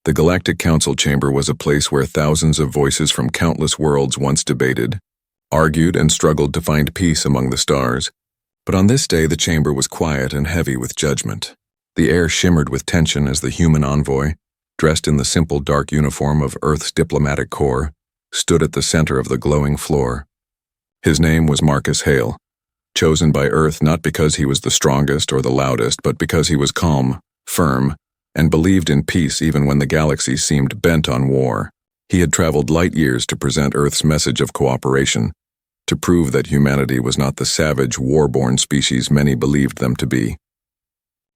The Galactic Council Chamber was a place where thousands of voices from countless worlds once debated, argued, and struggled to find peace among the stars. But on this day, the chamber was quiet and heavy with judgment. The air shimmered with tension as the human envoy, dressed in the simple dark uniform of Earth's diplomatic corps, stood at the center of the glowing floor. His name was Marcus Hale, chosen by Earth not because he was the strongest or the loudest, but because he was calm, firm, and believed in peace even when the galaxy seemed bent on war. He had traveled light years to present Earth's message of cooperation, to prove that humanity was not the savage, war-born species many believed them to be.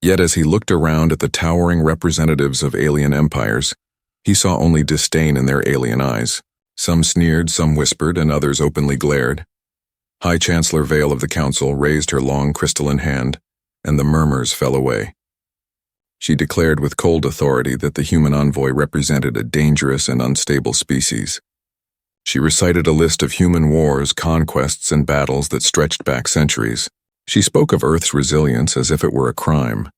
Yet as he looked around at the towering representatives of alien empires, he saw only disdain in their alien eyes. Some sneered, some whispered, and others openly glared. High Chancellor Vale of the Council raised her long crystalline hand, and the murmurs fell away. She declared with cold authority that the human envoy represented a dangerous and unstable species. She recited a list of human wars, conquests, and battles that stretched back centuries. She spoke of Earth's resilience as if it were a crime,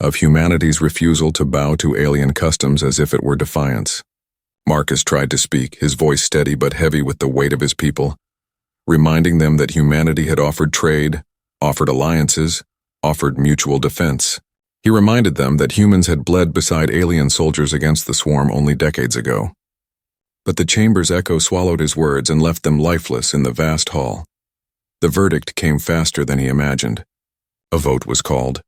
of humanity's refusal to bow to alien customs as if it were defiance. Marcus tried to speak, his voice steady but heavy with the weight of his people, reminding them that humanity had offered trade, offered alliances, offered mutual defense. He reminded them that humans had bled beside alien soldiers against the swarm only decades ago. But the chamber's echo swallowed his words and left them lifeless in the vast hall. The verdict came faster than he imagined. A vote was called,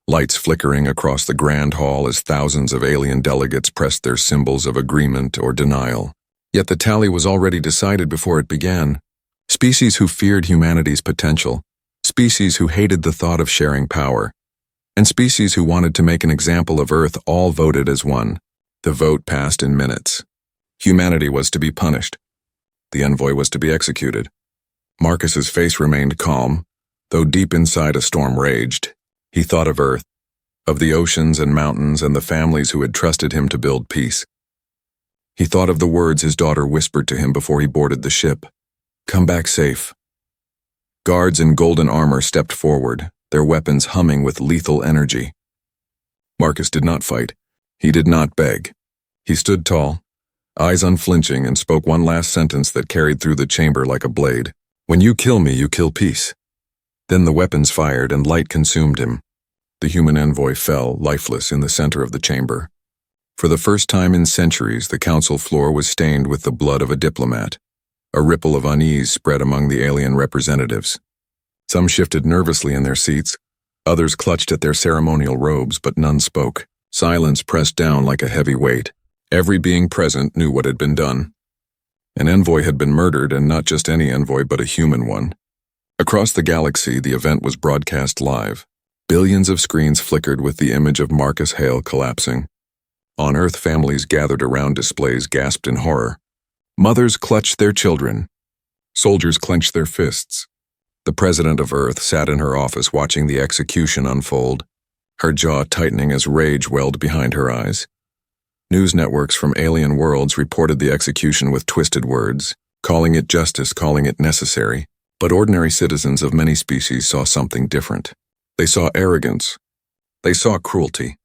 lights flickering across the grand hall as thousands of alien delegates pressed their symbols of agreement or denial. Yet the tally was already decided before it began. Species who feared humanity's potential, species who hated the thought of sharing power, and species who wanted to make an example of Earth all voted as one. The vote passed in minutes. Humanity was to be punished. The envoy was to be executed. Marcus's face remained calm, though deep inside a storm raged. He thought of Earth, of the oceans and mountains and the families who had trusted him to build peace. He thought of the words his daughter whispered to him before he boarded the ship. "Come back safe." Guards in golden armor stepped forward, their weapons humming with lethal energy. Marcus did not fight. He did not beg. He stood tall, eyes unflinching, and spoke one last sentence that carried through the chamber like a blade. "When you kill me, you kill peace." Then the weapons fired and light consumed him. The human envoy fell, lifeless, in the center of the chamber. For the first time in centuries, the council floor was stained with the blood of a diplomat. A ripple of unease spread among the alien representatives. Some shifted nervously in their seats, others clutched at their ceremonial robes, but none spoke. Silence pressed down like a heavy weight. Every being present knew what had been done. An envoy had been murdered, and not just any envoy, but a human one. Across the galaxy, the event was broadcast live. Billions of screens flickered with the image of Marcus Hale collapsing. On Earth, families gathered around displays gasped in horror. Mothers clutched their children. Soldiers clenched their fists. The president of Earth sat in her office watching the execution unfold, her jaw tightening as rage welled behind her eyes. News networks from alien worlds reported the execution with twisted words, calling it justice, calling it necessary. But ordinary citizens of many species saw something different. They saw arrogance. They saw cruelty.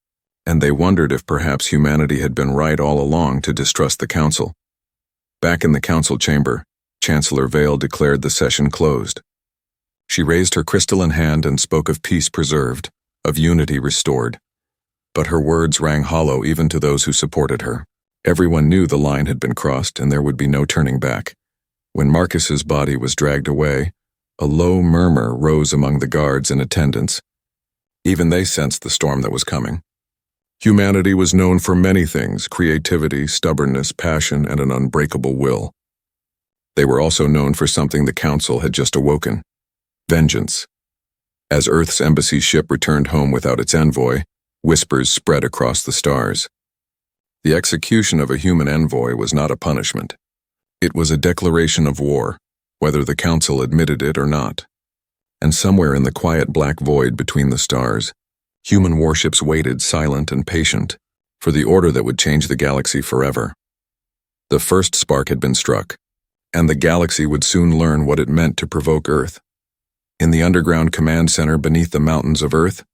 And they wondered if perhaps humanity had been right all along to distrust the council. Back in the council chamber, Chancellor Vale declared the session closed. She raised her crystalline hand and spoke of peace preserved, of unity restored. But her words rang hollow even to those who supported her. Everyone knew the line had been crossed and there would be no turning back. When Marcus's body was dragged away, a low murmur rose among the guards in attendance. Even they sensed the storm that was coming. Humanity was known for many things: creativity, stubbornness, passion, and an unbreakable will. They were also known for something the council had just awoken: vengeance. As Earth's embassy ship returned home without its envoy, whispers spread across the stars. The execution of a human envoy was not a punishment. It was a declaration of war, whether the council admitted it or not. And somewhere in the quiet black void between the stars, human warships waited, silent and patient, for the order that would change the galaxy forever. The first spark had been struck, and the galaxy would soon learn what it meant to provoke Earth. In the underground command center beneath the mountains of Earth,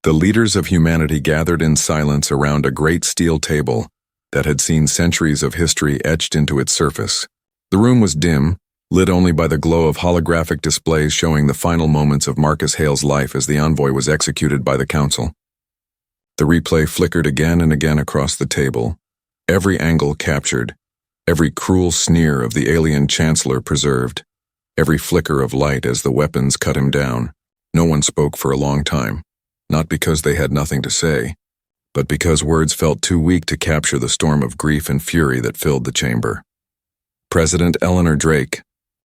the leaders of humanity gathered in silence around a great steel table, that had seen centuries of history etched into its surface. The room was dim, lit only by the glow of holographic displays showing the final moments of Marcus Hale's life as the Envoy was executed by the Council. The replay flickered again and again across the table, every angle captured, every cruel sneer of the alien Chancellor preserved, every flicker of light as the weapons cut him down. No one spoke for a long time, not because they had nothing to say, but because words felt too weak to capture the storm of grief and fury that filled the chamber. President Eleanor Drake,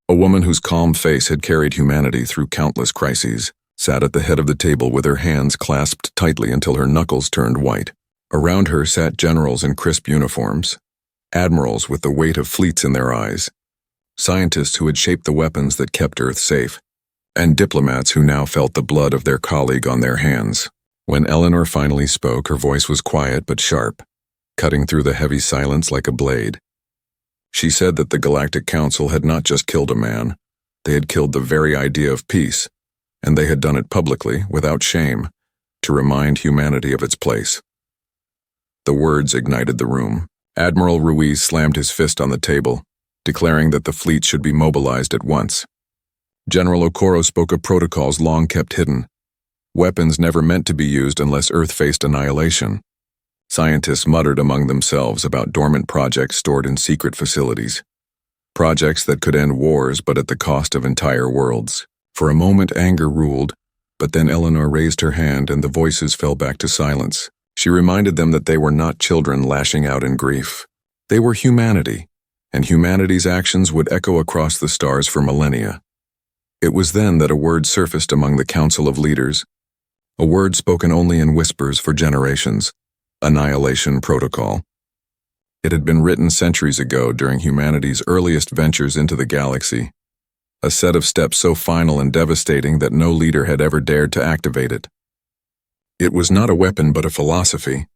a woman whose calm face had carried humanity through countless crises, sat at the head of the table with her hands clasped tightly until her knuckles turned white. Around her sat generals in crisp uniforms, admirals with the weight of fleets in their eyes, scientists who had shaped the weapons that kept Earth safe, and diplomats who now felt the blood of their colleague on their hands. When Eleanor finally spoke, her voice was quiet but sharp, cutting through the heavy silence like a blade. She said that the Galactic Council had not just killed a man, they had killed the very idea of peace, and they had done it publicly, without shame, to remind humanity of its place. The words ignited the room. Admiral Ruiz slammed his fist on the table, declaring that the fleet should be mobilized at once. General Okoro spoke of protocols long kept hidden, weapons never meant to be used unless Earth faced annihilation. Scientists muttered among themselves about dormant projects stored in secret facilities, projects that could end wars but at the cost of entire worlds. For a moment anger ruled, but then Eleanor raised her hand and the voices fell back to silence. She reminded them that they were not children lashing out in grief. They were humanity, and humanity's actions would echo across the stars for millennia. It was then that a word surfaced among the Council of Leaders, a word spoken only in whispers for generations: Annihilation Protocol. It had been written centuries ago during humanity's earliest ventures into the galaxy, a set of steps so final and devastating that no leader had ever dared to activate it. It was not a weapon but a philosophy,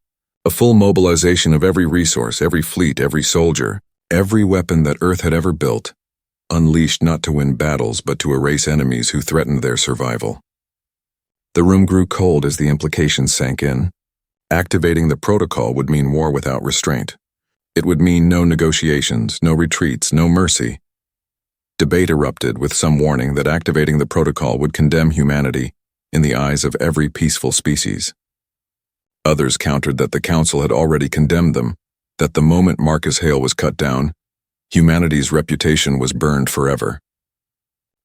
a full mobilization of every resource, every fleet, every soldier, every weapon that Earth had ever built, unleashed not to win battles but to erase enemies who threatened their survival. The room grew cold as the implications sank in. Activating the protocol would mean war without restraint. It would mean no negotiations, no retreats, no mercy. Debate erupted with some warning that activating the protocol would condemn humanity in the eyes of every peaceful species. Others countered that the Council had already condemned them, that the moment Marcus Hale was cut down, humanity's reputation was burned forever.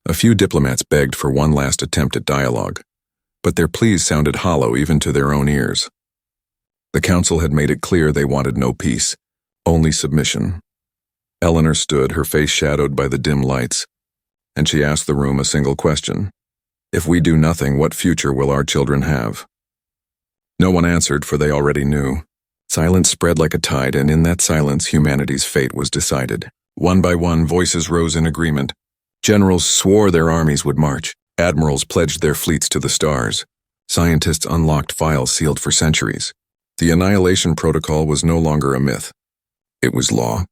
A few diplomats begged for one last attempt at dialogue, but their pleas sounded hollow even to their own ears. The Council had made it clear they wanted no peace, only submission. Eleanor stood, her face shadowed by the dim lights, and she asked the room a single question. If we do nothing, what future will our children have? No one answered, for they already knew. Silence spread like a tide, and in that silence humanity's fate was decided. One by one, voices rose in agreement. Generals swore their armies would march. Admirals pledged their fleets to the stars. Scientists unlocked files sealed for centuries. The Annihilation Protocol was no longer a myth. It was law.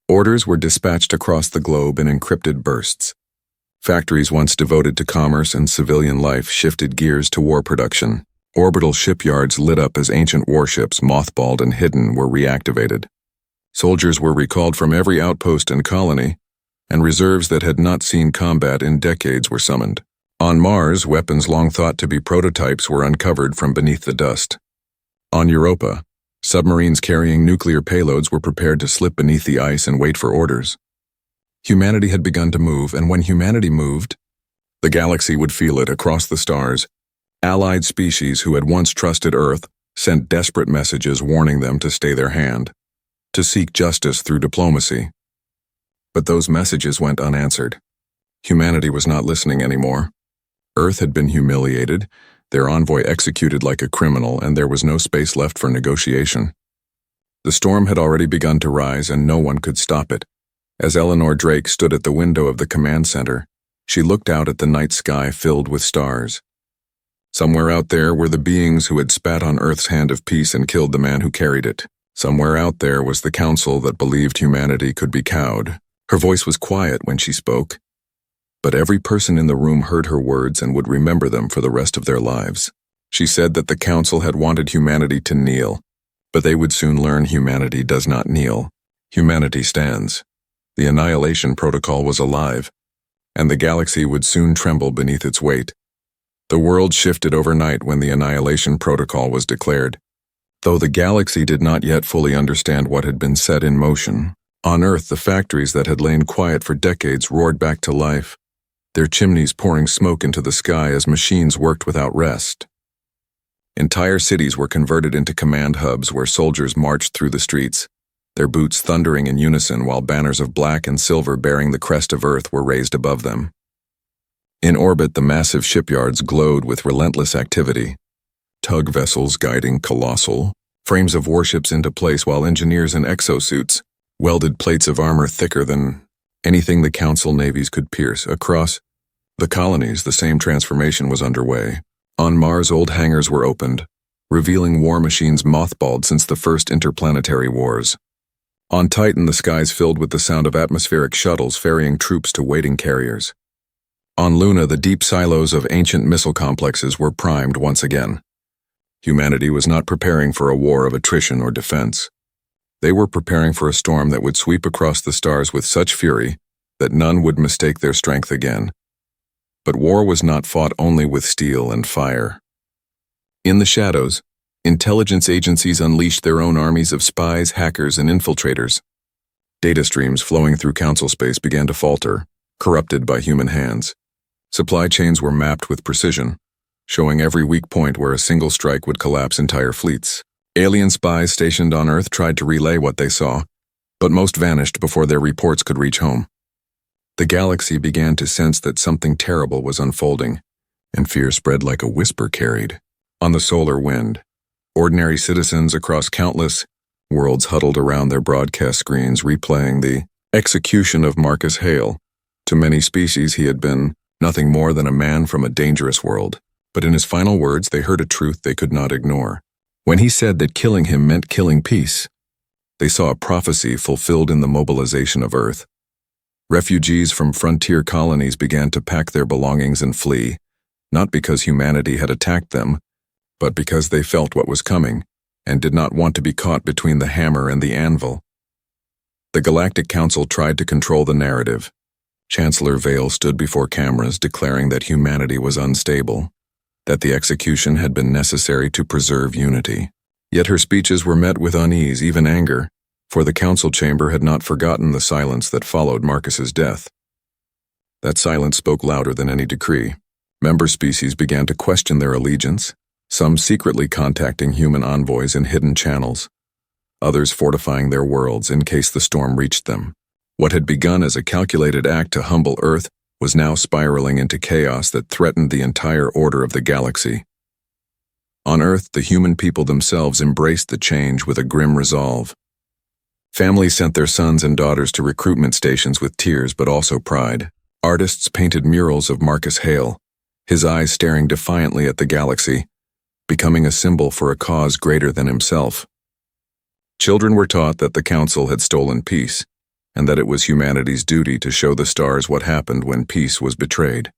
Orders were dispatched across the globe in encrypted bursts. Factories once devoted to commerce and civilian life shifted gears to war production. Orbital shipyards lit up as ancient warships, mothballed and hidden, were reactivated. Soldiers were recalled from every outpost and colony, and reserves that had not seen combat in decades were summoned. On Mars, weapons long thought to be prototypes were uncovered from beneath the dust. On Europa, submarines carrying nuclear payloads were prepared to slip beneath the ice and wait for orders. Humanity had begun to move, and when humanity moved, the galaxy would feel it across the stars. Allied species who had once trusted Earth sent desperate messages warning them to stay their hand, to seek justice through diplomacy. But those messages went unanswered. Humanity was not listening anymore. Earth had been humiliated, their envoy executed like a criminal, and there was no space left for negotiation. The storm had already begun to rise, and no one could stop it. As Eleanor Drake stood at the window of the command center, she looked out at the night sky filled with stars. Somewhere out there were the beings who had spat on Earth's hand of peace and killed the man who carried it. Somewhere out there was the council that believed humanity could be cowed. Her voice was quiet when she spoke, but every person in the room heard her words and would remember them for the rest of their lives. She said that the council had wanted humanity to kneel, But they would soon learn humanity does not kneel. Humanity stands. The Annihilation Protocol was alive, and the galaxy would soon tremble beneath its weight. The world shifted overnight when the Annihilation Protocol was declared. Though the galaxy did not yet fully understand what had been set in motion, on Earth the factories that had lain quiet for decades roared back to life, their chimneys pouring smoke into the sky as machines worked without rest. Entire cities were converted into command hubs where soldiers marched through the streets, their boots thundering in unison while banners of black and silver bearing the crest of Earth were raised above them. In orbit, the massive shipyards glowed with relentless activity, tug vessels guiding colossal frames of warships into place while engineers in exosuits welded plates of armor thicker than anything the Council navies could pierce. Across the colonies, the same transformation was underway. On Mars, old hangars were opened, revealing war machines mothballed since the first interplanetary wars. On Titan, the skies filled with the sound of atmospheric shuttles ferrying troops to waiting carriers. On Luna, the deep silos of ancient missile complexes were primed once again. Humanity was not preparing for a war of attrition or defense. They were preparing for a storm that would sweep across the stars with such fury that none would mistake their strength again. But war was not fought only with steel and fire. In the shadows, intelligence agencies unleashed their own armies of spies, hackers, and infiltrators. Data streams flowing through Council space began to falter, corrupted by human hands. Supply chains were mapped with precision, showing every weak point where a single strike would collapse entire fleets. Alien spies stationed on Earth tried to relay what they saw, but most vanished before their reports could reach home. The galaxy began to sense that something terrible was unfolding, and fear spread like a whisper carried on the solar wind. Ordinary citizens across countless worlds huddled around their broadcast screens replaying the execution of Marcus Hale. To many species he had been nothing more than a man from a dangerous world, but in his final words they heard a truth they could not ignore. When he said that killing him meant killing peace, they saw a prophecy fulfilled in the mobilization of Earth. Refugees from frontier colonies began to pack their belongings and flee, not because humanity had attacked them, but because they felt what was coming and did not want to be caught between the hammer and the anvil. The Galactic Council tried to control the narrative. Chancellor Vale stood before cameras declaring that humanity was unstable, that the execution had been necessary to preserve unity. Yet her speeches were met with unease, even anger, for the council chamber had not forgotten the silence that followed Marcus's death. That silence spoke louder than any decree. Member species began to question their allegiance, some secretly contacting human envoys in hidden channels, others fortifying their worlds in case the storm reached them. What had begun as a calculated act to humble Earth was now spiraling into chaos that threatened the entire order of the galaxy. On Earth, the human people themselves embraced the change with a grim resolve. Families sent their sons and daughters to recruitment stations with tears but also pride. Artists painted murals of Marcus Hale, his eyes staring defiantly at the galaxy, becoming a symbol for a cause greater than himself. Children were taught that the Council had stolen peace, and that it was humanity's duty to show the stars what happened when peace was betrayed.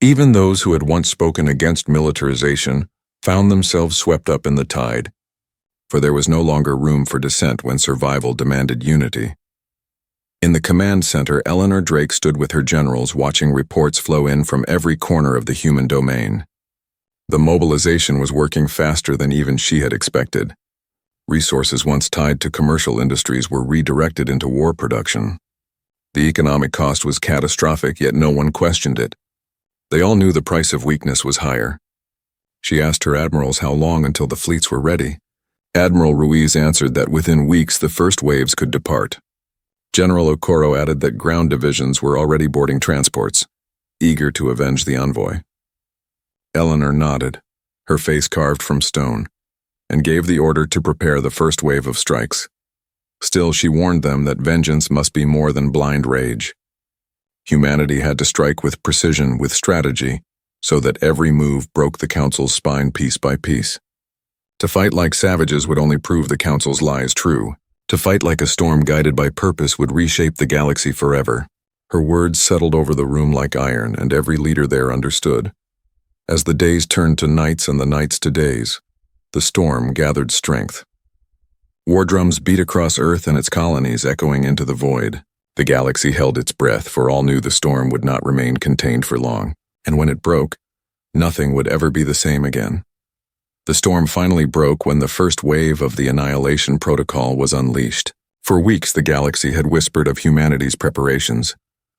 Even those who had once spoken against militarization found themselves swept up in the tide, for there was no longer room for dissent when survival demanded unity. In the command center, Eleanor Drake stood with her generals watching reports flow in from every corner of the human domain. The mobilization was working faster than even she had expected. Resources once tied to commercial industries were redirected into war production. The economic cost was catastrophic, yet no one questioned it. They all knew the price of weakness was higher. She asked her admirals how long until the fleets were ready. Admiral Ruiz answered that within weeks the first waves could depart. General Okoro added that ground divisions were already boarding transports, eager to avenge the envoy. Eleanor nodded, her face carved from stone, and gave the order to prepare the first wave of strikes. Still, she warned them that vengeance must be more than blind rage. Humanity had to strike with precision, with strategy, so that every move broke the Council's spine piece by piece. To fight like savages would only prove the Council's lies true. To fight like a storm guided by purpose would reshape the galaxy forever. Her words settled over the room like iron, and every leader there understood. As the days turned to nights and the nights to days, the storm gathered strength. War drums beat across Earth and its colonies, echoing into the void. The galaxy held its breath, for all knew the storm would not remain contained for long, and when it broke, nothing would ever be the same again. The storm finally broke when the first wave of the Annihilation protocol was unleashed. For weeks the galaxy had whispered of humanity's preparations,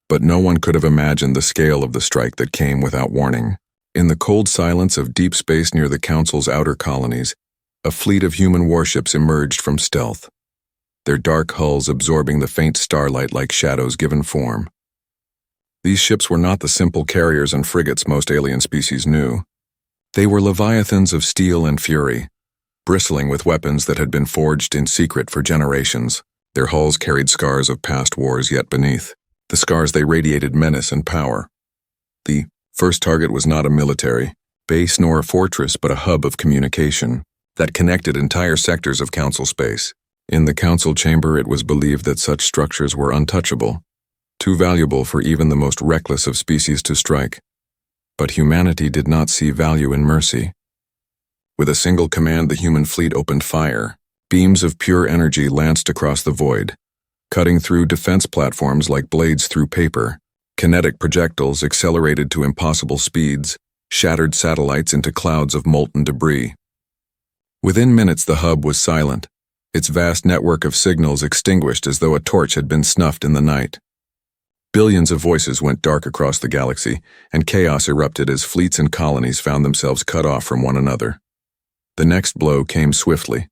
but no one could have imagined the scale of the strike that came without warning. In the cold silence of deep space near the Council's outer colonies, a fleet of human warships emerged from stealth, their dark hulls absorbing the faint starlight like shadows given form. These ships were not the simple carriers and frigates most alien species knew. They were leviathans of steel and fury, bristling with weapons that had been forged in secret for generations. Their hulls carried scars of past wars yet beneath. The scars they radiated menace and power. The first target was not a military base nor a fortress, but a hub of communication that connected entire sectors of Council space. In the Council chamber, it was believed that such structures were untouchable, too valuable for even the most reckless of species to strike. But humanity did not see value in mercy. With a single command, the human fleet opened fire. Beams of pure energy lanced across the void, cutting through defense platforms like blades through paper. Kinetic projectiles accelerated to impossible speeds, shattered satellites into clouds of molten debris. Within minutes, the hub was silent, its vast network of signals extinguished as though a torch had been snuffed in the night. Billions of voices went dark across the galaxy, and chaos erupted as fleets and colonies found themselves cut off from one another. The next blow came swiftly.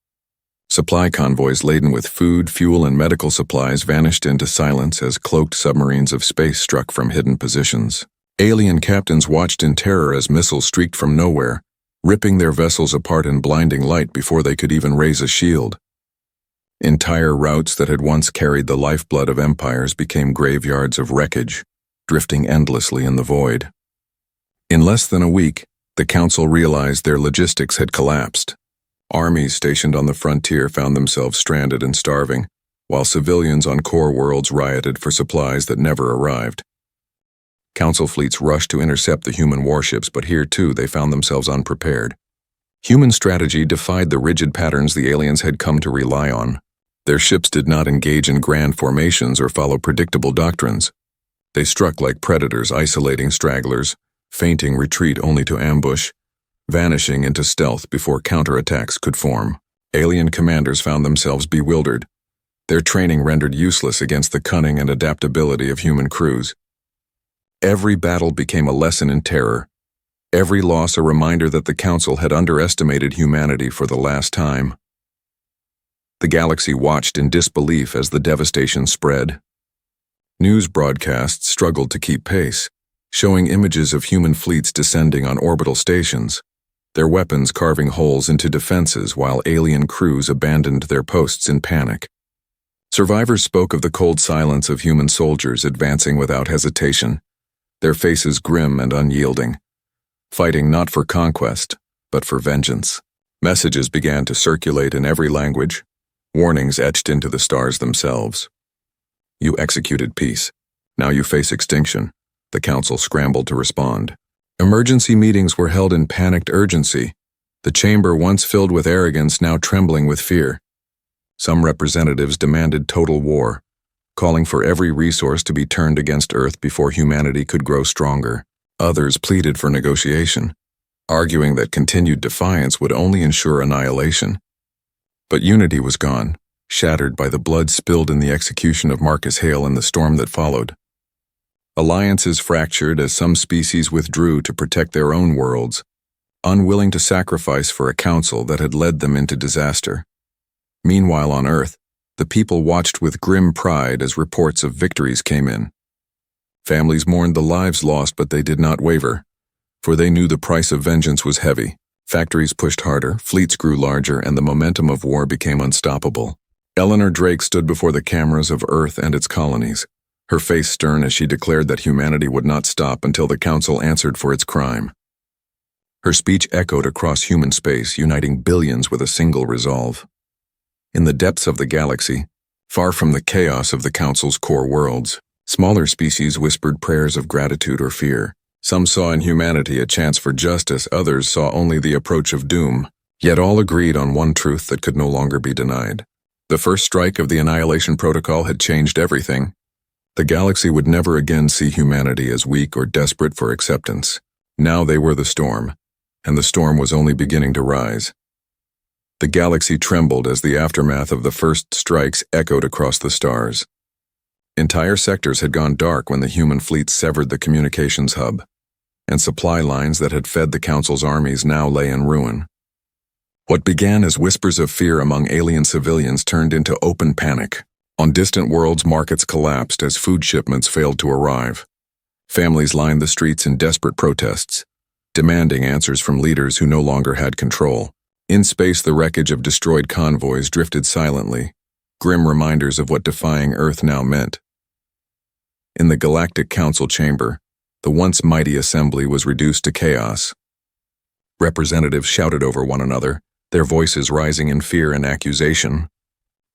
Supply convoys laden with food, fuel, and medical supplies vanished into silence as cloaked submarines of space struck from hidden positions. Alien captains watched in terror as missiles streaked from nowhere, ripping their vessels apart in blinding light before they could even raise a shield. Entire routes that had once carried the lifeblood of empires became graveyards of wreckage, drifting endlessly in the void. In less than a week, the Council realized their logistics had collapsed. Armies stationed on the frontier found themselves stranded and starving, while civilians on core worlds rioted for supplies that never arrived. Council fleets rushed to intercept the human warships, but here too they found themselves unprepared. Human strategy defied the rigid patterns the aliens had come to rely on. Their ships did not engage in grand formations or follow predictable doctrines. They struck like predators, isolating stragglers, feinting retreat only to ambush, vanishing into stealth before counterattacks could form. Alien commanders found themselves bewildered, their training rendered useless against the cunning and adaptability of human crews. Every battle became a lesson in terror, every loss a reminder that the Council had underestimated humanity for the last time. The galaxy watched in disbelief as the devastation spread. News broadcasts struggled to keep pace, showing images of human fleets descending on orbital stations, their weapons carving holes into defenses while alien crews abandoned their posts in panic. Survivors spoke of the cold silence of human soldiers advancing without hesitation, their faces grim and unyielding, fighting not for conquest, but for vengeance. Messages began to circulate in every language, warnings etched into the stars themselves. You executed peace. Now you face extinction. The Council scrambled to respond. Emergency meetings were held in panicked urgency, the chamber once filled with arrogance now trembling with fear. Some representatives demanded total war, calling for every resource to be turned against Earth before humanity could grow stronger. Others pleaded for negotiation, arguing that continued defiance would only ensure annihilation. But unity was gone, shattered by the blood spilled in the execution of Marcus Hale and the storm that followed. Alliances fractured as some species withdrew to protect their own worlds, unwilling to sacrifice for a council that had led them into disaster. Meanwhile on Earth, the people watched with grim pride as reports of victories came in. Families mourned the lives lost, but they did not waver, for they knew the price of vengeance was heavy. Factories pushed harder, fleets grew larger, and the momentum of war became unstoppable. Eleanor Drake stood before the cameras of Earth and its colonies, her face stern as she declared that humanity would not stop until the Council answered for its crime. Her speech echoed across human space, uniting billions with a single resolve. In the depths of the galaxy, far from the chaos of the Council's core worlds, smaller species whispered prayers of gratitude or fear. Some saw in humanity a chance for justice, others saw only the approach of doom, yet all agreed on one truth that could no longer be denied. The first strike of the Annihilation Protocol had changed everything. The galaxy would never again see humanity as weak or desperate for acceptance. Now they were the storm, and the storm was only beginning to rise. The galaxy trembled as the aftermath of the first strikes echoed across the stars. Entire sectors had gone dark when the human fleet severed the communications hub, and supply lines that had fed the Council's armies now lay in ruin. What began as whispers of fear among alien civilians turned into open panic. On distant worlds, markets collapsed as food shipments failed to arrive. Families lined the streets in desperate protests, demanding answers from leaders who no longer had control. In space, the wreckage of destroyed convoys drifted silently, grim reminders of what defying Earth now meant. In the Galactic Council chamber, the once mighty assembly was reduced to chaos. Representatives shouted over one another, their voices rising in fear and accusation.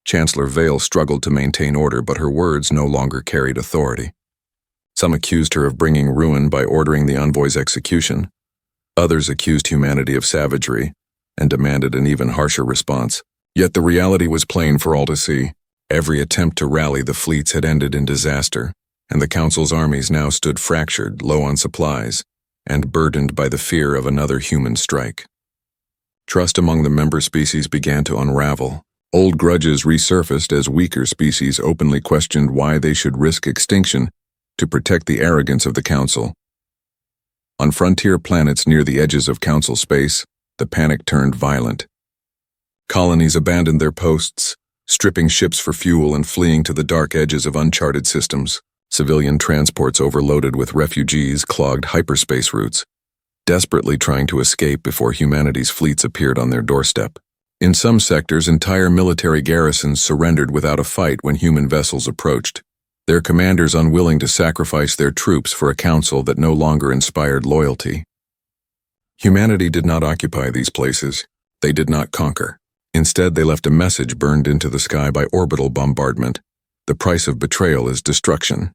Chancellor Vale struggled to maintain order, but her words no longer carried authority. Some accused her of bringing ruin by ordering the envoy's execution. Others accused humanity of savagery and demanded an even harsher response. Yet the reality was plain for all to see. Every attempt to rally the fleets had ended in disaster, and the Council's armies now stood fractured, low on supplies, and burdened by the fear of another human strike. Trust among the member species began to unravel. Old grudges resurfaced as weaker species openly questioned why they should risk extinction to protect the arrogance of the Council. On frontier planets near the edges of Council space, the panic turned violent. Colonies abandoned their posts, stripping ships for fuel and fleeing to the dark edges of uncharted systems. Civilian transports overloaded with refugees clogged hyperspace routes, desperately trying to escape before humanity's fleets appeared on their doorstep. In some sectors, entire military garrisons surrendered without a fight when human vessels approached, their commanders unwilling to sacrifice their troops for a council that no longer inspired loyalty. Humanity did not occupy these places. They did not conquer. Instead, they left a message burned into the sky by orbital bombardment. The price of betrayal is destruction.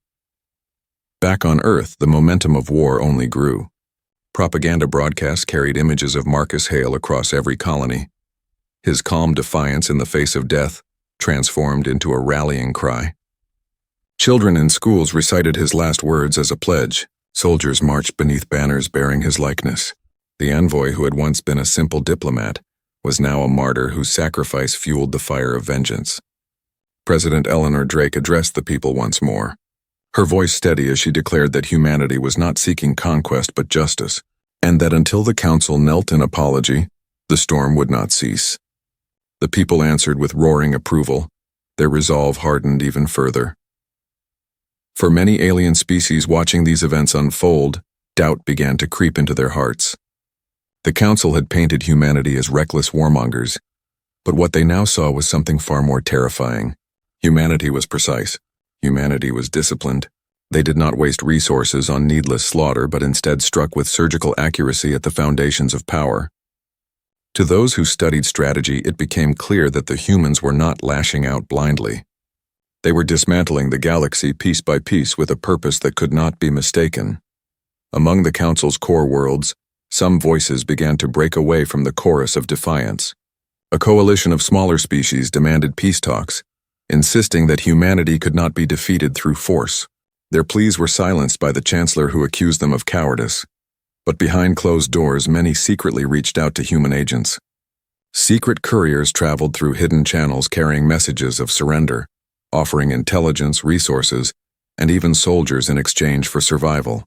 Back on Earth, the momentum of war only grew. Propaganda broadcasts carried images of Marcus Hale across every colony. His calm defiance in the face of death transformed into a rallying cry. Children in schools recited his last words as a pledge. Soldiers marched beneath banners bearing his likeness. The envoy, who had once been a simple diplomat, was now a martyr whose sacrifice fueled the fire of vengeance. President Eleanor Drake addressed the people once more, her voice steady as she declared that humanity was not seeking conquest but justice, and that until the Council knelt in apology, the storm would not cease. The people answered with roaring approval, their resolve hardened even further. For many alien species watching these events unfold, doubt began to creep into their hearts. The Council had painted humanity as reckless warmongers, but what they now saw was something far more terrifying. Humanity was precise. Humanity was disciplined. They did not waste resources on needless slaughter, but instead struck with surgical accuracy at the foundations of power. To those who studied strategy, it became clear that the humans were not lashing out blindly. They were dismantling the galaxy piece by piece with a purpose that could not be mistaken. Among the Council's core worlds, some voices began to break away from the chorus of defiance. A coalition of smaller species demanded peace talks, insisting that humanity could not be defeated through force. Their pleas were silenced by the Chancellor, who accused them of cowardice. But behind closed doors, many secretly reached out to human agents. Secret couriers traveled through hidden channels carrying messages of surrender, offering intelligence, resources, and even soldiers in exchange for survival.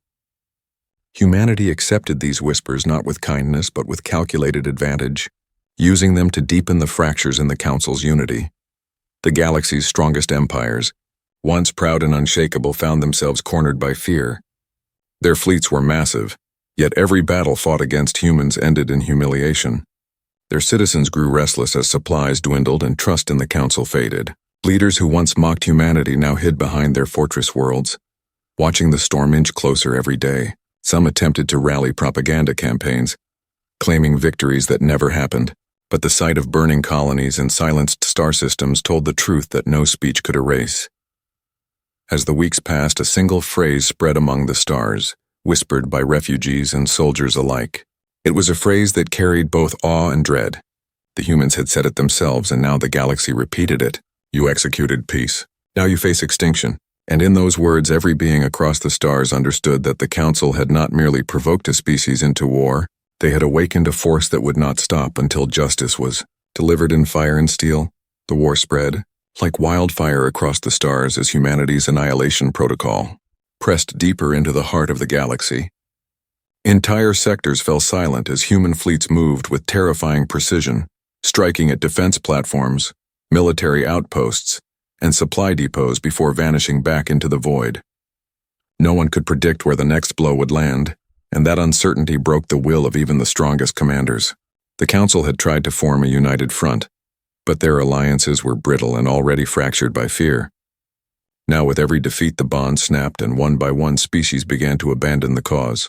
Humanity accepted these whispers not with kindness but with calculated advantage, using them to deepen the fractures in the Council's unity. The galaxy's strongest empires, once proud and unshakable, found themselves cornered by fear. Their fleets were massive, yet every battle fought against humans ended in humiliation. Their citizens grew restless as supplies dwindled and trust in the Council faded. Leaders who once mocked humanity now hid behind their fortress worlds, watching the storm inch closer every day. Some attempted to rally propaganda campaigns, claiming victories that never happened, but the sight of burning colonies and silenced star systems told the truth that no speech could erase. As the weeks passed, a single phrase spread among the stars, whispered by refugees and soldiers alike. It was a phrase that carried both awe and dread. The humans had said it themselves, and now the galaxy repeated it. You executed peace. Now you face extinction. And in those words, every being across the stars understood that the Council had not merely provoked a species into war, they had awakened a force that would not stop until justice was delivered in fire and steel. The war spread, like wildfire across the stars as humanity's annihilation protocol pressed deeper into the heart of the galaxy. Entire sectors fell silent as human fleets moved with terrifying precision, striking at defense platforms, military outposts, and supply depots before vanishing back into the void. No one could predict where the next blow would land, and that uncertainty broke the will of even the strongest commanders. The Council had tried to form a united front, but their alliances were brittle and already fractured by fear. Now with every defeat the bond snapped, and one by one species began to abandon the cause.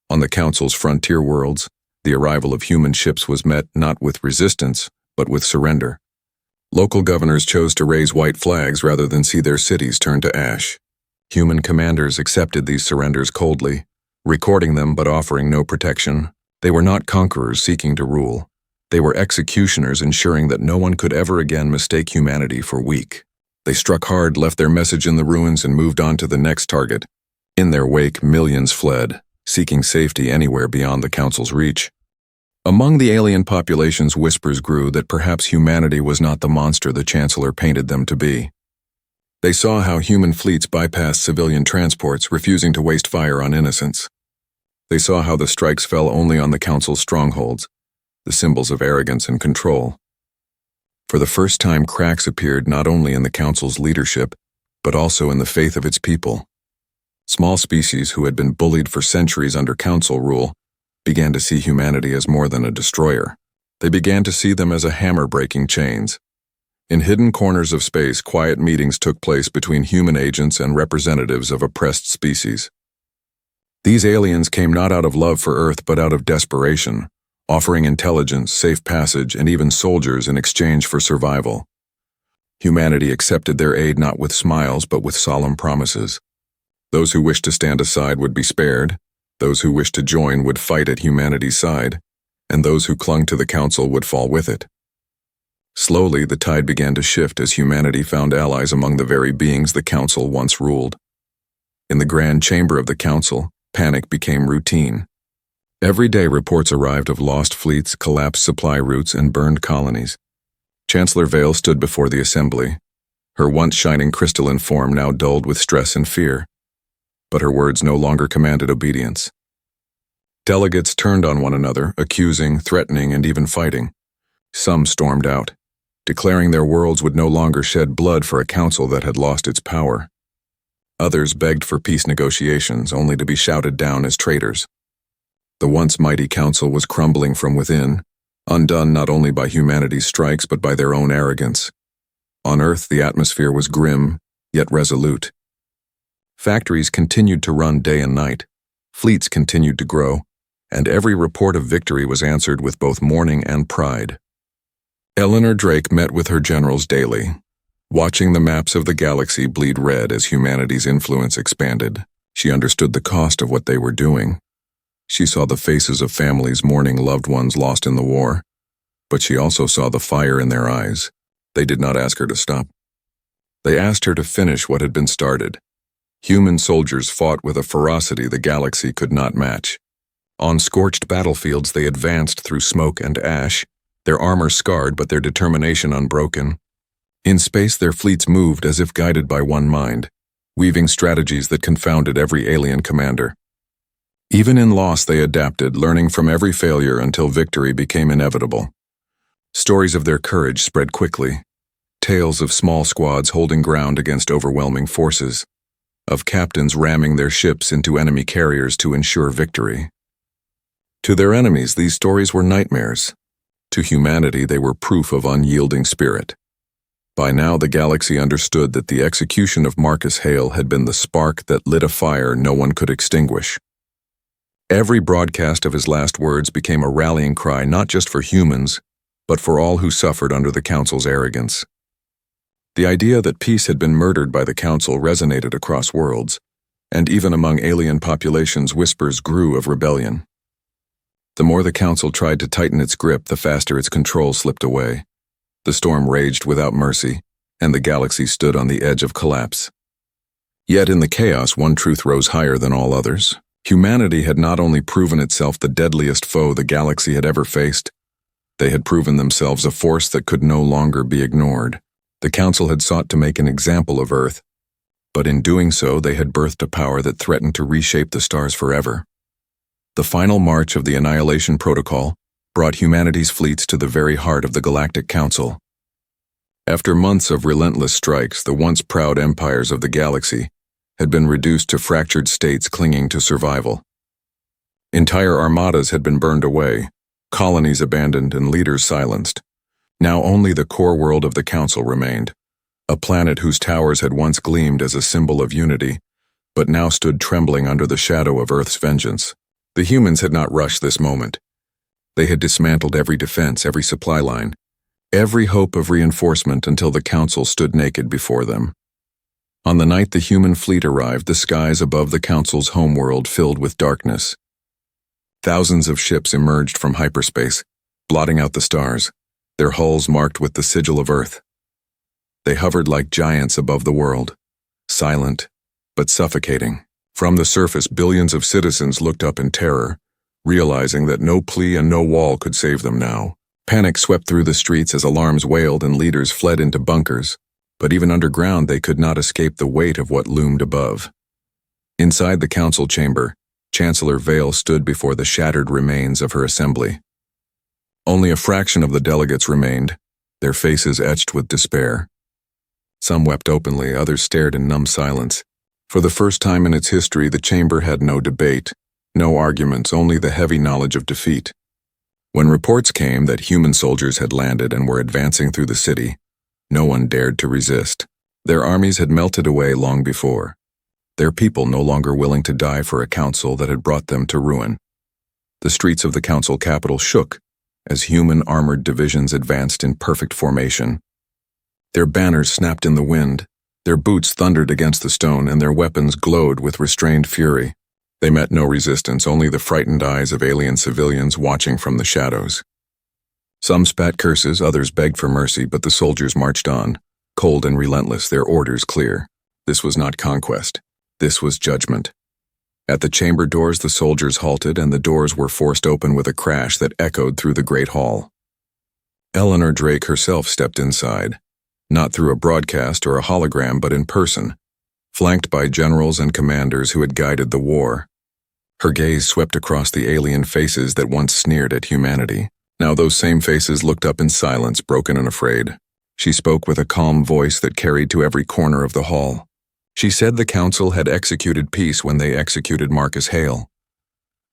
On the Council's frontier worlds, the arrival of human ships was met not with resistance, but with surrender. Local governors chose to raise white flags rather than see their cities turn to ash. Human commanders accepted these surrenders coldly, recording them but offering no protection. They were not conquerors seeking to rule. They were executioners ensuring that no one could ever again mistake humanity for weak. They struck hard, left their message in the ruins, and moved on to the next target. In their wake, millions fled, seeking safety anywhere beyond the Council's reach. Among the alien populations, whispers grew that perhaps humanity was not the monster the Chancellor painted them to be. They saw how human fleets bypassed civilian transports, refusing to waste fire on innocents. They saw how the strikes fell only on the Council's strongholds, the symbols of arrogance and control. For the first time, cracks appeared not only in the Council's leadership, but also in the faith of its people. Small species who had been bullied for centuries under Council rule began to see humanity as more than a destroyer. They began to see them as a hammer breaking chains. In hidden corners of space, quiet meetings took place between human agents and representatives of oppressed species. These aliens came not out of love for Earth but out of desperation, offering intelligence, safe passage, and even soldiers in exchange for survival. Humanity accepted their aid not with smiles but with solemn promises. Those who wished to stand aside would be spared, those who wished to join would fight at humanity's side, and those who clung to the Council would fall with it. Slowly, the tide began to shift as humanity found allies among the very beings the Council once ruled. In the grand chamber of the Council, panic became routine. Every day reports arrived of lost fleets, collapsed supply routes, and burned colonies. Chancellor Vale stood before the assembly, her once shining crystalline form now dulled with stress and fear. But her words no longer commanded obedience. Delegates turned on one another, accusing, threatening, and even fighting. Some stormed out, declaring their worlds would no longer shed blood for a council that had lost its power. Others begged for peace negotiations, only to be shouted down as traitors. The once mighty council was crumbling from within, undone not only by humanity's strikes but by their own arrogance. On Earth, the atmosphere was grim, yet resolute. Factories continued to run day and night, fleets continued to grow, and every report of victory was answered with both mourning and pride. Eleanor Drake met with her generals daily, watching the maps of the galaxy bleed red as humanity's influence expanded. She understood the cost of what they were doing. She saw the faces of families mourning loved ones lost in the war, but she also saw the fire in their eyes. They did not ask her to stop. They asked her to finish what had been started. Human soldiers fought with a ferocity the galaxy could not match. On scorched battlefields they advanced through smoke and ash, their armor scarred but their determination unbroken. In space their fleets moved as if guided by one mind, weaving strategies that confounded every alien commander. Even in loss they adapted, learning from every failure until victory became inevitable. Stories of their courage spread quickly, tales of small squads holding ground against overwhelming forces, of captains ramming their ships into enemy carriers to ensure victory. To their enemies, these stories were nightmares. To humanity, they were proof of unyielding spirit. By now, the galaxy understood that the execution of Marcus Hale had been the spark that lit a fire no one could extinguish. Every broadcast of his last words became a rallying cry not just for humans, but for all who suffered under the Council's arrogance. The idea that peace had been murdered by the Council resonated across worlds, and even among alien populations whispers grew of rebellion. The more the council tried to tighten its grip, the faster its control slipped away. The storm raged without mercy, and the galaxy stood on the edge of collapse. Yet in the chaos, one truth rose higher than all others. Humanity had not only proven itself the deadliest foe the galaxy had ever faced, they had proven themselves a force that could no longer be ignored. The Council had sought to make an example of Earth, but in doing so they had birthed a power that threatened to reshape the stars forever. The final march of the Annihilation Protocol brought humanity's fleets to the very heart of the Galactic Council. After months of relentless strikes, the once proud empires of the galaxy had been reduced to fractured states clinging to survival. Entire armadas had been burned away, colonies abandoned, and leaders silenced. Now only the core world of the Council remained, a planet whose towers had once gleamed as a symbol of unity, but now stood trembling under the shadow of Earth's vengeance. The humans had not rushed this moment. They had dismantled every defense, every supply line, every hope of reinforcement until the Council stood naked before them. On the night the human fleet arrived, the skies above the Council's homeworld filled with darkness. Thousands of ships emerged from hyperspace, blotting out the stars, their hulls marked with the sigil of Earth. They hovered like giants above the world, silent but suffocating. From the surface, billions of citizens looked up in terror, realizing that no plea and no wall could save them now. Panic swept through the streets as alarms wailed and leaders fled into bunkers. But even underground they could not escape the weight of what loomed above. Inside the council chamber, Chancellor Vale stood before the shattered remains of her assembly. Only a fraction of the delegates remained, their faces etched with despair. Some wept openly, others stared in numb silence. For the first time in its history, the chamber had no debate, no arguments, only the heavy knowledge of defeat. When reports came that human soldiers had landed and were advancing through the city, no one dared to resist. Their armies had melted away long before, their people no longer willing to die for a council that had brought them to ruin. The streets of the council capital shook as human armored divisions advanced in perfect formation. Their banners snapped in the wind, their boots thundered against the stone, and their weapons glowed with restrained fury. They met no resistance, only the frightened eyes of alien civilians watching from the shadows. Some spat curses, others begged for mercy, but the soldiers marched on, cold and relentless, their orders clear. This was not conquest. This was judgment. At the chamber doors, the soldiers halted, and the doors were forced open with a crash that echoed through the great hall. Eleanor Drake herself stepped inside, not through a broadcast or a hologram, but in person, flanked by generals and commanders who had guided the war. Her gaze swept across the alien faces that once sneered at humanity. Now those same faces looked up in silence, broken and afraid. She spoke with a calm voice that carried to every corner of the hall. She said the council had executed peace when they executed Marcus Hale.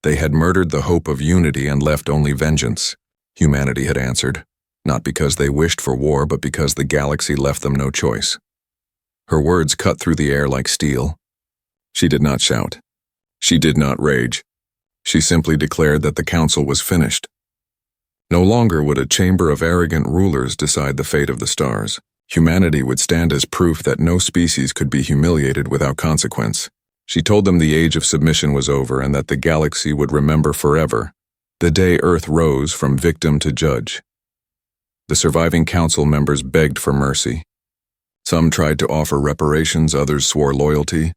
They had murdered the hope of unity and left only vengeance. Humanity had answered, not because they wished for war, but because the galaxy left them no choice. Her words cut through the air like steel. She did not shout. She did not rage. She simply declared that the council was finished. No longer would a chamber of arrogant rulers decide the fate of the stars. Humanity would stand as proof that no species could be humiliated without consequence. She told them the age of submission was over and that the galaxy would remember forever the day Earth rose from victim to judge. The surviving council members begged for mercy. Some tried to offer reparations, others swore loyalty,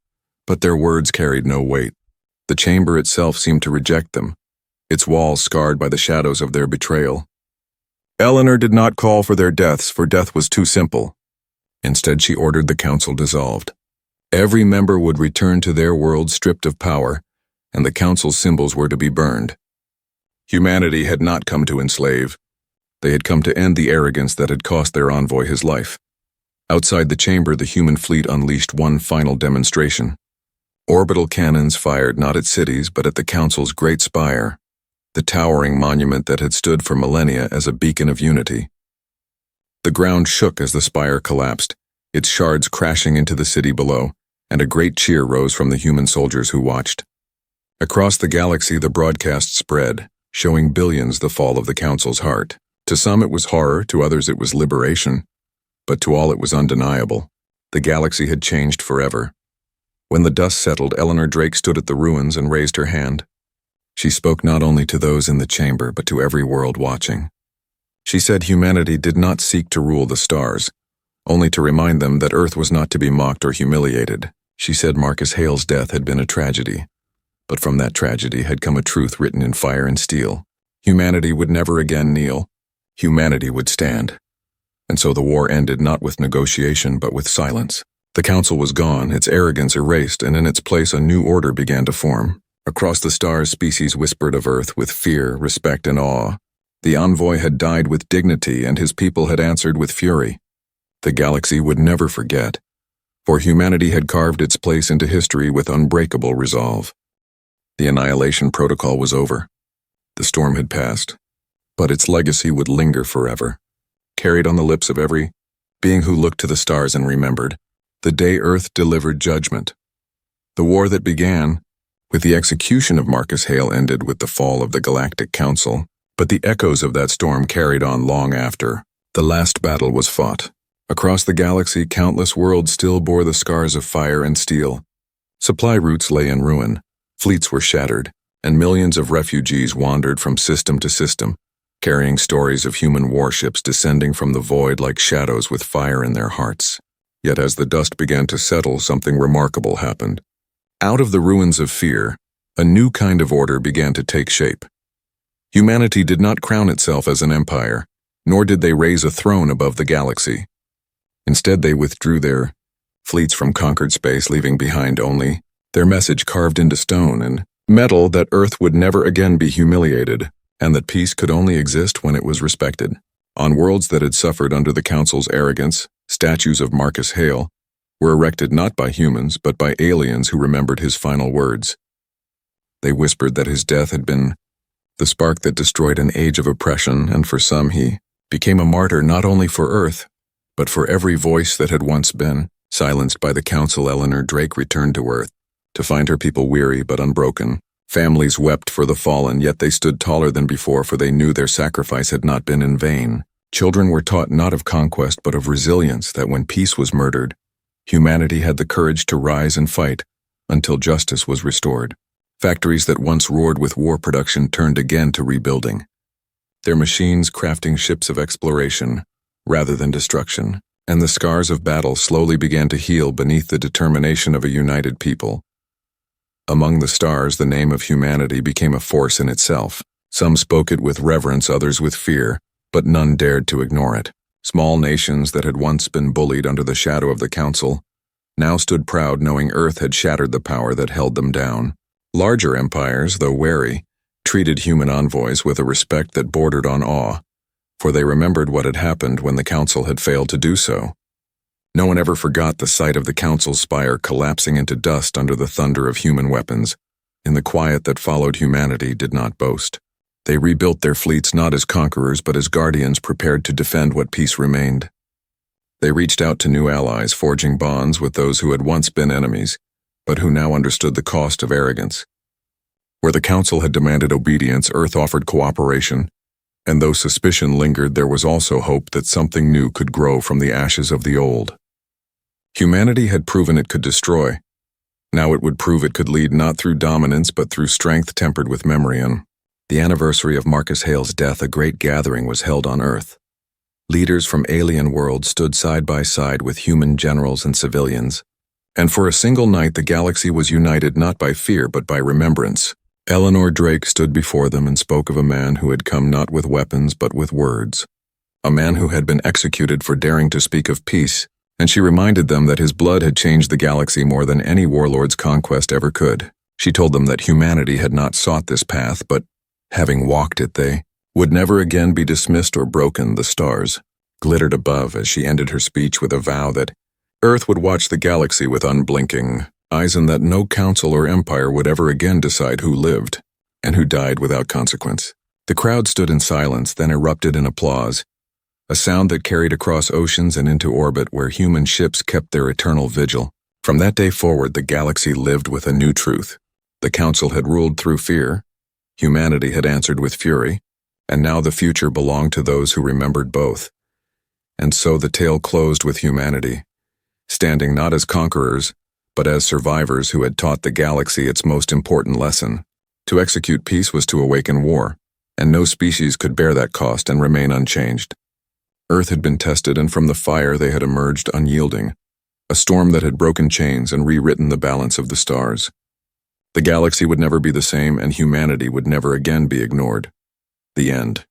but their words carried no weight. The chamber itself seemed to reject them, its walls scarred by the shadows of their betrayal. Eleanor did not call for their deaths, for death was too simple. Instead, she ordered the council dissolved. Every member would return to their world stripped of power, and the council's symbols were to be burned. Humanity had not come to enslave. They had come to end the arrogance that had cost their envoy his life. Outside the chamber, the human fleet unleashed one final demonstration. Orbital cannons fired not at cities, but at the council's great spire, the towering monument that had stood for millennia as a beacon of unity. The ground shook as the spire collapsed, its shards crashing into the city below, and a great cheer rose from the human soldiers who watched. Across the galaxy, the broadcast spread, showing billions the fall of the council's heart. To some it was horror, to others it was liberation, but to all it was undeniable. The galaxy had changed forever. When the dust settled, Eleanor Drake stood at the ruins and raised her hand. She spoke not only to those in the chamber, but to every world watching. She said humanity did not seek to rule the stars, only to remind them that Earth was not to be mocked or humiliated. She said Marcus Hale's death had been a tragedy, but from that tragedy had come a truth written in fire and steel. Humanity would never again kneel. Humanity would stand. And so the war ended not with negotiation, but with silence. The council was gone, its arrogance erased, and in its place a new order began to form. Across the stars, species whispered of Earth with fear, respect, and awe. The envoy had died with dignity, and his people had answered with fury. The galaxy would never forget, for humanity had carved its place into history with unbreakable resolve. The Annihilation protocol was over. The storm had passed, but its legacy would linger forever, carried on the lips of every being who looked to the stars and remembered the day Earth delivered judgment. The war that began with the execution of Marcus Hale ended with the fall of the Galactic Council, but the echoes of that storm carried on long after. The last battle was fought. Across the galaxy, countless worlds still bore the scars of fire and steel. Supply routes lay in ruin, fleets were shattered, and millions of refugees wandered from system to system, carrying stories of human warships descending from the void like shadows with fire in their hearts. Yet as the dust began to settle, something remarkable happened. Out of the ruins of fear, a new kind of order began to take shape. Humanity did not crown itself as an empire, nor did they raise a throne above the galaxy. Instead, they withdrew their fleets from conquered space, leaving behind only their message carved into stone and metal that Earth would never again be humiliated, and that peace could only exist when it was respected. On worlds that had suffered under the Council's arrogance, statues of Marcus Hale were erected not by humans, but by aliens who remembered his final words. They whispered that his death had been the spark that destroyed an age of oppression, and for some he became a martyr not only for Earth, but for every voice that had once been silenced by the Council. Eleanor Drake returned to Earth, to find her people weary but unbroken. Families wept for the fallen, yet they stood taller than before, for they knew their sacrifice had not been in vain. Children were taught not of conquest but of resilience, that when peace was murdered, humanity had the courage to rise and fight until justice was restored. Factories that once roared with war production turned again to rebuilding, their machines crafting ships of exploration rather than destruction, and the scars of battle slowly began to heal beneath the determination of a united people. Among the stars, the name of humanity became a force in itself. Some spoke it with reverence, others with fear, but none dared to ignore it. Small nations that had once been bullied under the shadow of the Council now stood proud, knowing Earth had shattered the power that held them down. Larger empires, though wary, treated human envoys with a respect that bordered on awe, for they remembered what had happened when the Council had failed to do so. No one ever forgot the sight of the Council's spire collapsing into dust under the thunder of human weapons. In the quiet that followed, humanity did not boast. They rebuilt their fleets not as conquerors but as guardians prepared to defend what peace remained. They reached out to new allies, forging bonds with those who had once been enemies, but who now understood the cost of arrogance. Where the Council had demanded obedience, Earth offered cooperation, and though suspicion lingered, there was also hope that something new could grow from the ashes of the old. Humanity had proven it could destroy. Now it would prove it could lead not through dominance but through strength tempered with memory. On the anniversary of Marcus Hale's death, a great gathering was held on Earth. Leaders from alien worlds stood side by side with human generals and civilians, and for a single night the galaxy was united not by fear but by remembrance. Eleanor Drake stood before them and spoke of a man who had come not with weapons but with words, a man who had been executed for daring to speak of peace, and she reminded them that his blood had changed the galaxy more than any warlord's conquest ever could. She told them that humanity had not sought this path, but, having walked it, they would never again be dismissed or broken. The stars glittered above as she ended her speech with a vow that Earth would watch the galaxy with unblinking eyes, and that no council or empire would ever again decide who lived and who died without consequence. The crowd stood in silence, then erupted in applause, a sound that carried across oceans and into orbit where human ships kept their eternal vigil. From that day forward, the galaxy lived with a new truth. The Council had ruled through fear, humanity had answered with fury, and now the future belonged to those who remembered both. And so the tale closed with humanity, standing not as conquerors, but as survivors who had taught the galaxy its most important lesson. To execute peace was to awaken war, and no species could bear that cost and remain unchanged. Earth had been tested, and from the fire they had emerged unyielding, a storm that had broken chains and rewritten the balance of the stars. The galaxy would never be the same, and humanity would never again be ignored. The end.